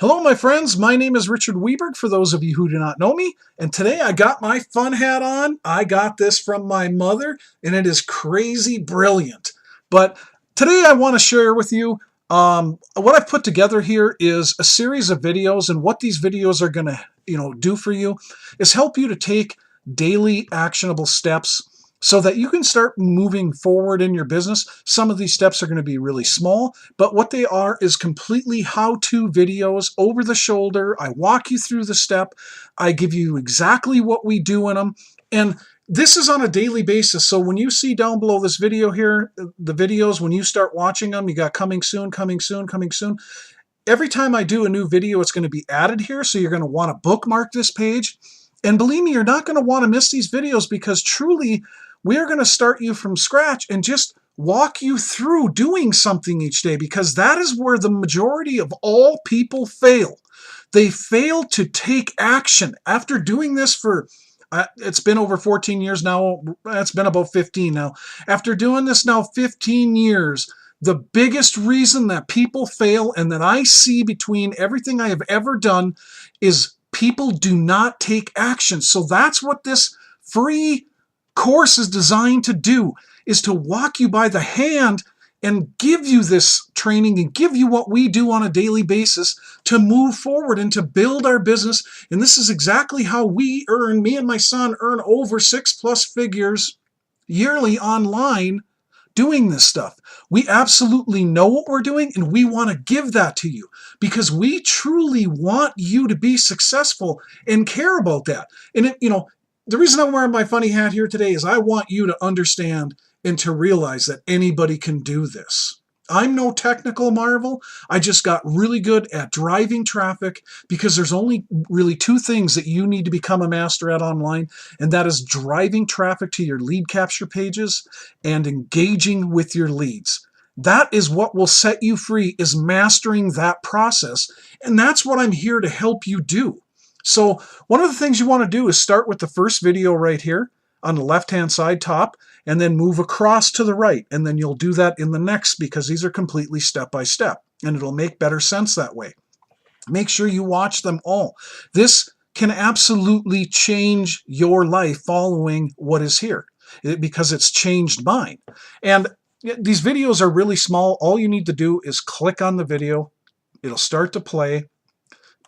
Hello, my friends. My name is Richard Weberg, for those of you who do not know me. And today I got my fun hat on. I got this from my mother, and it is crazy brilliant. But today I want to share with you what I've put together here is a series of videos, and what these videos are going to do for you is help you to take daily actionable steps so that you can start moving forward in your business. Some of these steps are going to be really small, but what they are is completely how-to videos over the shoulder. I walk you through the step. I give you exactly what we do in them. And this is on a daily basis. So when you see down below this video here, the videos, when you start watching them, you got coming soon, coming soon, coming soon. Every time I do a new video, it's going to be added here. So you're going to want to bookmark this page. And believe me, you're not going to want to miss these videos, because truly, we're going to start you from scratch and just walk you through doing something each day, because that is where the majority of all people fail. They fail to take action. After doing this for, it's been over 14 years now. It's been about 15 now. After doing this now 15 years, the biggest reason that people fail, and that I see between everything I have ever done, is people do not take action. So that's what this free course is designed to do, is to walk you by the hand and give you this training and give you what we do on a daily basis to move forward and to build our business. And this is exactly how we earn, me and my son earn over 6+ figures yearly online doing this stuff. We absolutely know what we're doing, and we want to give that to you because we truly want you to be successful and care about that. And the reason I'm wearing my funny hat here today is I want you to understand and to realize that anybody can do this. I'm no technical marvel. I just got really good at driving traffic, because there's only really two things that you need to become a master at online, and that is driving traffic to your lead capture pages and engaging with your leads. That is what will set you free, is mastering that process, and that's what I'm here to help you do. So one of the things you want to do is start with the first video right here on the left-hand side top, and then move across to the right. And then you'll do that in the next, because these are completely step-by-step, and it'll make better sense that way. Make sure you watch them all. This can absolutely change your life following what is here, because it's changed mine. And these videos are really small. All you need to do is click on the video. It'll start to play,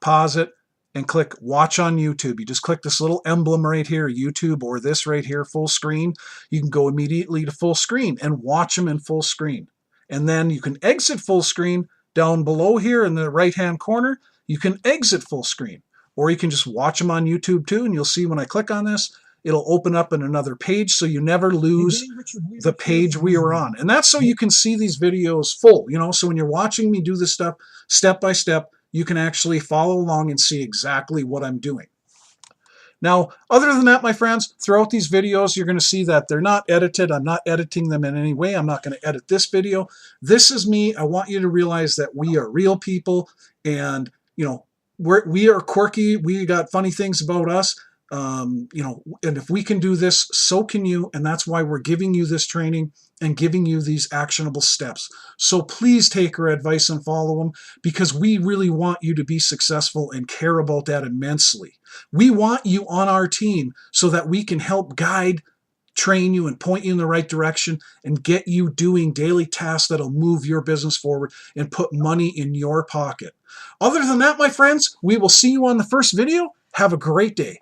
pause it, and click watch on YouTube. You just click this little emblem right here, YouTube, or this right here, full screen. You can go immediately to full screen and watch them in full screen. And then you can exit full screen down below here in the right-hand corner. You can exit full screen, or you can just watch them on YouTube too. And you'll see when I click on this, it'll open up in another page, so you never lose the page we were on. And that's so you can see these videos full, so when you're watching me do this stuff step by step, you can actually follow along and see exactly what I'm doing. Now, other than that, my friends, throughout these videos, you're going to see that they're not edited. I'm not editing them in any way. I'm not going to edit this video. This is me. I want you to realize that we are real people, and, we are quirky. We got funny things about us. And if we can do this, so can you. And that's why we're giving you this training and giving you these actionable steps. So please take our advice and follow them, because we really want you to be successful and care about that immensely. We want you on our team so that we can help guide, train you, and point you in the right direction, and get you doing daily tasks that'll move your business forward and put money in your pocket. Other than that, my friends, we will see you on the first video. Have a great day.